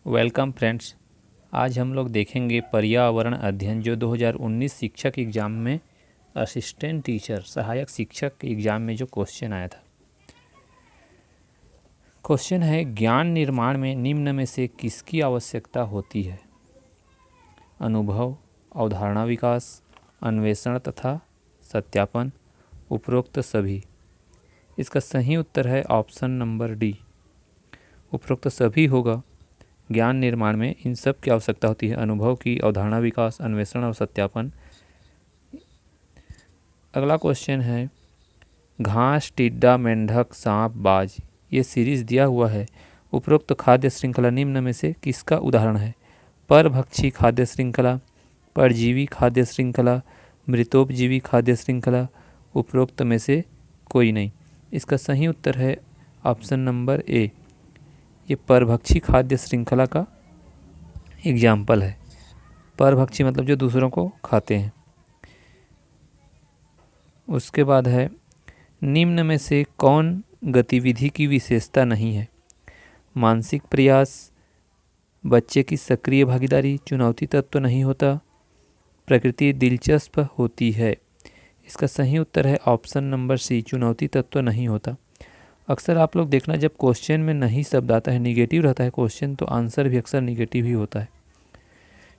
Welcome friends. आज हम लोग देखेंगे पर्यावरण अध्ययन जो 2019 शिक्षक एग्ज़ाम में असिस्टेंट टीचर सहायक शिक्षक एग्ज़ाम में जो क्वेश्चन आया था। क्वेश्चन है, ज्ञान निर्माण में निम्न में से किसकी आवश्यकता होती है? अनुभव, अवधारणा विकास, अन्वेषण तथा सत्यापन, उपरोक्त सभी। इसका सही उत्तर है ऑप्शन नंबर डी, उपरोक्त सभी होगा। ज्ञान निर्माण में इन सब की आवश्यकता होती है, अनुभव की, अवधारणा विकास, अन्वेषण और सत्यापन। अगला क्वेश्चन है, घास, टिड्डा, मेंढक, सांप, बाज, ये सीरीज दिया हुआ है। उपरोक्त खाद्य श्रृंखला निम्न में से किसका उदाहरण है? परभक्षी खाद्य श्रृंखला, परजीवी खाद्य श्रृंखला, मृतोपजीवी खाद्य श्रृंखला, उपरोक्त में से कोई नहीं। इसका सही उत्तर है ऑप्शन नंबर ए, ये परभक्षी खाद्य श्रृंखला का एग्जाम्पल है। परभक्षी मतलब जो दूसरों को खाते हैं। उसके बाद है, निम्न में से कौन गतिविधि की विशेषता नहीं है? मानसिक प्रयास, बच्चे की सक्रिय भागीदारी, चुनौती तत्व नहीं होता, प्रकृति दिलचस्प होती है। इसका सही उत्तर है ऑप्शन नंबर सी, चुनौती तत्व नहीं होता। अक्सर आप लोग देखना, जब क्वेश्चन में नहीं शब्द आता है, निगेटिव रहता है क्वेश्चन, तो आंसर भी अक्सर निगेटिव ही होता है,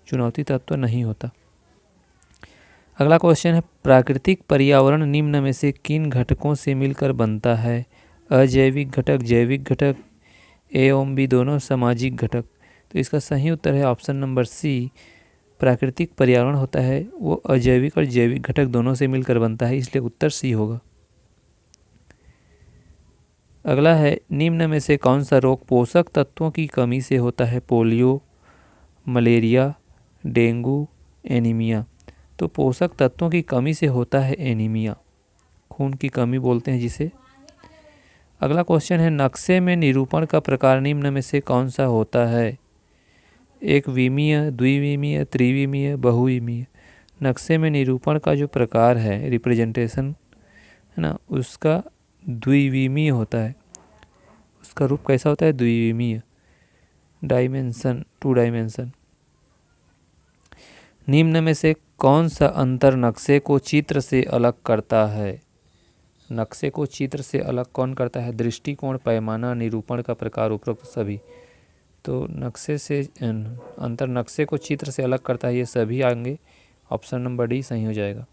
चुनौती तत्व नहीं होता। अगला क्वेश्चन है, प्राकृतिक पर्यावरण निम्न में से किन घटकों से मिलकर बनता है? अजैविक घटक, जैविक घटक, ए एवं बी दोनों, सामाजिक घटक। तो इसका सही उत्तर है ऑप्शन नंबर सी, प्राकृतिक पर्यावरण होता है वो अजैविक और जैविक घटक दोनों से मिलकर बनता है, इसलिए उत्तर सी होगा। अगला है, निम्न में से कौन सा रोग पोषक तत्वों की कमी से होता है? Polio, malaria, dengue, anaemia. तो पोषक तत्वों की कमी से होता है एनीमिया, खून की कमी बोलते हैं जिसे। अगला क्वेश्चन है, नक्शे में निरूपण का प्रकार निम्न में से कौन सा होता है? एक विमीय, द्विविमीय, त्रिविमीय, बहुविमीय। नक्शे में निरूपण का जो प्रकार है, रिप्रेजेंटेशन है ना, उसका द्विविमीय होता है। उसका रूप कैसा होता है? द्विविमीय, डायमेंशन, 2 डायमेंशन। निम्न में से कौन सा अंतर नक्शे को चित्र से अलग करता है? नक्शे को चित्र से अलग कौन करता है? दृष्टिकोण, पैमाना, निरूपण का प्रकार, उपरोक्त सभी। तो नक्शे से अंतर नक्शे को चित्र से अलग करता है, ये सभी आएंगे, ऑप्शन नंबर डी सही हो जाएगा।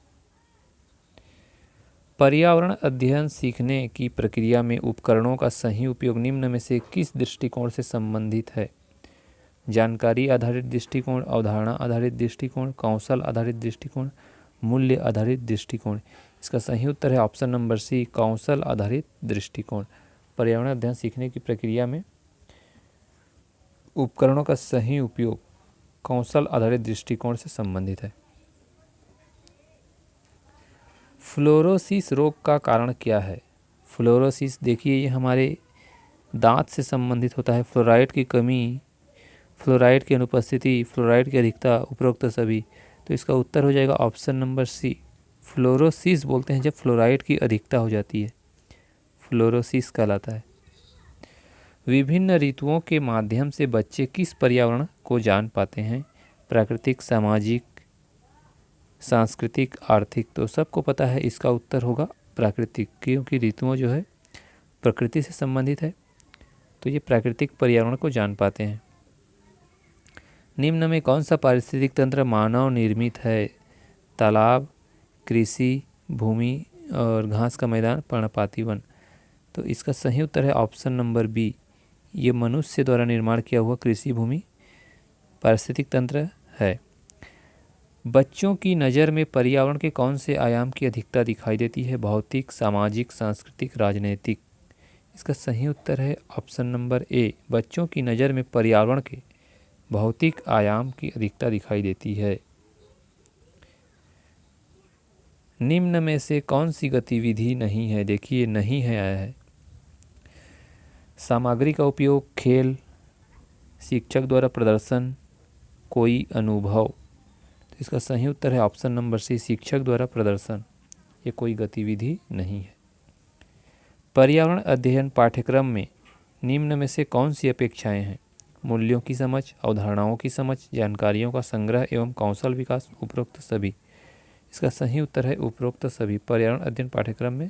पर्यावरण अध्ययन सीखने की प्रक्रिया में उपकरणों का सही उपयोग निम्न में से किस दृष्टिकोण से संबंधित है? जानकारी आधारित दृष्टिकोण, अवधारणा आधारित दृष्टिकोण, कौशल आधारित दृष्टिकोण, मूल्य आधारित दृष्टिकोण। इसका सही उत्तर है ऑप्शन नंबर सी, कौशल आधारित दृष्टिकोण। पर्यावरण अध्ययन सीखने की प्रक्रिया में उपकरणों का सही उपयोग कौशल आधारित दृष्टिकोण से संबंधित है। फ्लोरोसिस रोग का कारण क्या है? फ्लोरोसिस देखिए, ये हमारे दांत से संबंधित होता है। फ्लोराइड की कमी, फ्लोराइड की अनुपस्थिति, फ्लोराइड की अधिकता, उपरोक्त सभी। तो इसका उत्तर हो जाएगा ऑप्शन नंबर सी, फ्लोरोसिस बोलते हैं जब फ्लोराइड की अधिकता हो जाती है, फ्लोरोसिस कहलाता है। विभिन्न ऋतुओं के माध्यम से बच्चे किस पर्यावरण को जान पाते हैं? प्राकृतिक, सामाजिक, सांस्कृतिक, आर्थिक। तो सबको पता है इसका उत्तर होगा प्राकृतिक, क्योंकि ऋतुओं जो है प्रकृति से संबंधित है, तो ये प्राकृतिक पर्यावरण को जान पाते हैं। निम्न में कौन सा पारिस्थितिक तंत्र मानव निर्मित है? तालाब, कृषि भूमि और घास का मैदान, पर्णपाती वन। तो इसका सही उत्तर है ऑप्शन नंबर बी, ये मनुष्य द्वारा निर्माण किया हुआ कृषि भूमि पारिस्थितिक तंत्र है। बच्चों की नज़र में पर्यावरण के कौन से आयाम की अधिकता दिखाई देती है? भौतिक, सामाजिक, सांस्कृतिक, राजनीतिक। इसका सही उत्तर है ऑप्शन नंबर ए, बच्चों की नज़र में पर्यावरण के भौतिक आयाम की अधिकता दिखाई देती है। निम्न में से कौन सी गतिविधि नहीं है? देखिए, नहीं है आया है। सामग्री का उपयोग, खेल, शिक्षक द्वारा प्रदर्शन, कोई अनुभव। तो इसका सही उत्तर है ऑप्शन नंबर सी, शिक्षक द्वारा प्रदर्शन, ये कोई गतिविधि नहीं है। पर्यावरण अध्ययन पाठ्यक्रम में निम्न में से कौन सी अपेक्षाएं हैं? मूल्यों की समझ, अवधारणाओं की समझ, जानकारियों का संग्रह एवं कौशल विकास, उपरोक्त सभी। इसका सही उत्तर है उपरोक्त सभी। पर्यावरण अध्ययन पाठ्यक्रम में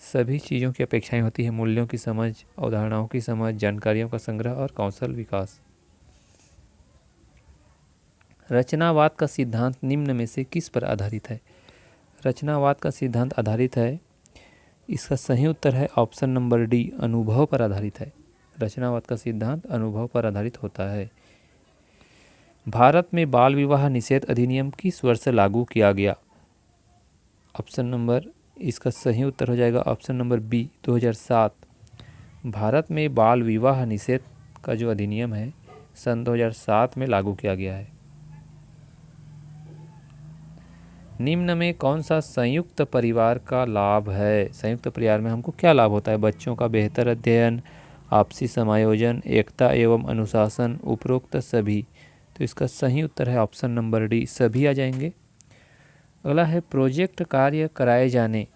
सभी चीज़ों की अपेक्षाएं होती हैं, मूल्यों की समझ, अवधारणाओं की समझ, जानकारियों का संग्रह और कौशल विकास। रचनावाद का सिद्धांत निम्न में से किस पर आधारित है? रचनावाद का सिद्धांत आधारित है, इसका सही उत्तर है ऑप्शन नंबर डी, अनुभव पर आधारित है। रचनावाद का सिद्धांत अनुभव पर आधारित होता है। भारत में बाल विवाह निषेध अधिनियम किस वर्ष लागू किया गया? ऑप्शन नंबर, इसका सही उत्तर हो जाएगा ऑप्शन नंबर बी, 2007। भारत में बाल विवाह निषेध का जो अधिनियम है सन 2007 में लागू किया गया है। निम्न में कौन सा संयुक्त परिवार का लाभ है? संयुक्त परिवार में हमको क्या लाभ होता है? बच्चों का बेहतर अध्ययन, आपसी समायोजन, एकता एवं अनुशासन, उपरोक्त सभी। तो इसका सही उत्तर है ऑप्शन नंबर डी, सभी आ जाएंगे। अगला है प्रोजेक्ट कार्य कराए जाने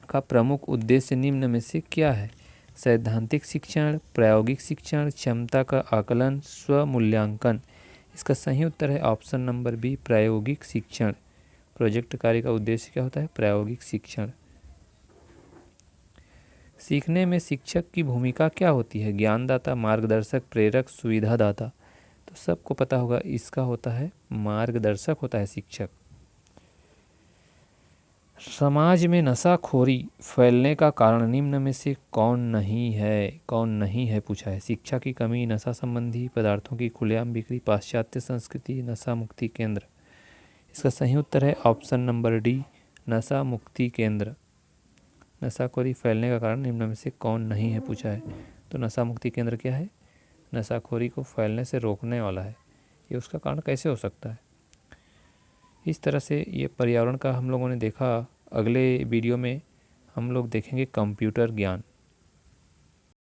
का प्रमुख उद्देश्य निम्न में से क्या है? सैद्धांतिक शिक्षण, प्रायोगिक शिक्षण, क्षमता का आकलन, स्वमूल्यांकन। इसका सही उत्तर है ऑप्शन नंबर बी, प्रायोगिक शिक्षण। प्रोजेक्ट कार्य का उद्देश्य क्या होता है? प्रायोगिक शिक्षण। सीखने में शिक्षक की भूमिका क्या होती है? ज्ञानदाता, मार्गदर्शक, प्रेरक, सुविधादाता। तो सबको पता होगा इसका होता है मार्गदर्शक होता है शिक्षक। समाज में नशाखोरी फैलने का कारण निम्न में से कौन नहीं है? कौन नहीं है पूछा है। शिक्षा की कमी, नशा संबंधी पदार्थों की खुलेआम बिक्री, पाश्चात्य संस्कृति, नशा मुक्ति केंद्र। इसका सही उत्तर है ऑप्शन नंबर डी, नशा मुक्ति केंद्र। नशाखोरी फैलने का कारण निम्न में से कौन नहीं है पूछा है। तो नशा मुक्ति केंद्र क्या है? नशाखोरी को फैलने से रोकने वाला है। ये उसका कारण कैसे हो सकता है? इस तरह से ये पर्यावरण का हम लोगों ने देखा। अगले वीडियो में हम लोग देखेंगे कंप्यूटर ज्ञान।